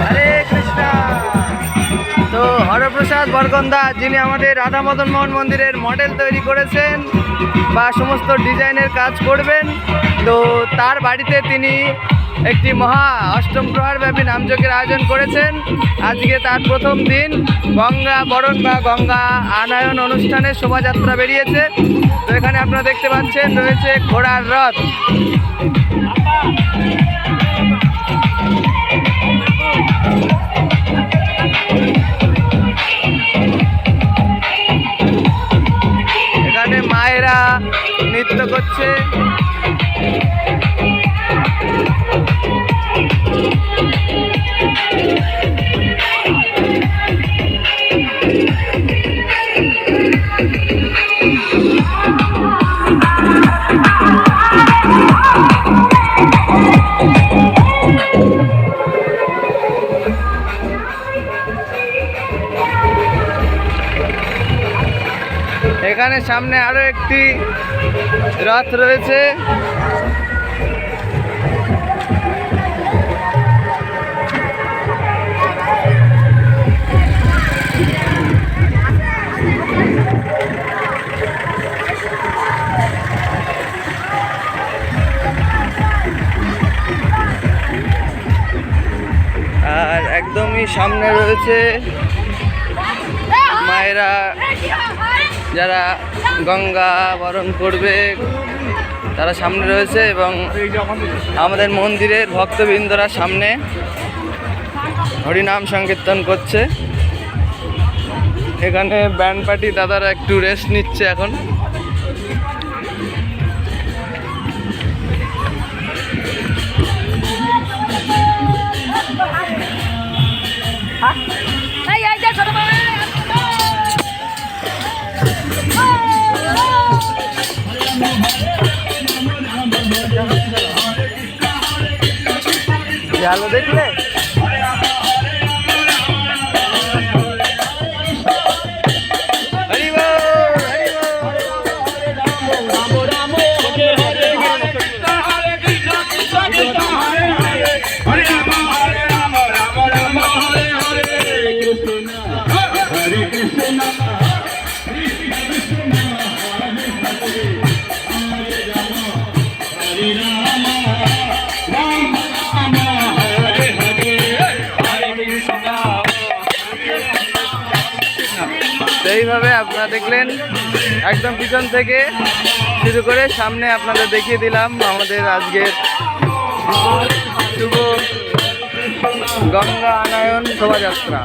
হরে কৃষ্ণ। তো হরপ্রসাদ বরকন্দা, যিনি আমাদের রাধা মদন মোহন মন্দিরের মডেল তৈরি করেছেন বা সমস্ত ডিজাইনের কাজ করবেন, তো তার বাড়িতে তিনি একটি মহা অষ্টম প্রহর ব্যাপী নামযজ্ঞের আয়োজন করেছেন। আজকে তার প্রথম দিন গঙ্গা বরণ বা গঙ্গা আনয়ন অনুষ্ঠানের শোভাযাত্রা বেরিয়েছে। তো এখানে আপনারা দেখতে পাচ্ছেন রয়েছে ঘোড়ার রথ। এখানে মায়েরা নৃত্য করছে। এখানে সামনে আরো একটি রথ রয়েছে। আর একদমই সামনে রয়েছে মায়েরা, যারা গঙ্গা বরণ করবে তারা সামনে রয়েছে এবং আমাদের মন্দিরের ভক্তবৃন্দরা সামনে হরিনাম সংকীর্তন করছে। এখানে ব্যান্ড পার্টি দাদারা একটু রেস্ট নিচ্ছে এখন। ভালো দেখলে এইভাবে আপনারা দেখলেন একদম পিছন থেকে শুরু করে সামনে আপনাদের দেখিয়ে দিলাম আমাদের আজকের শুভ গঙ্গা আনয়ন শোভাযাত্রা।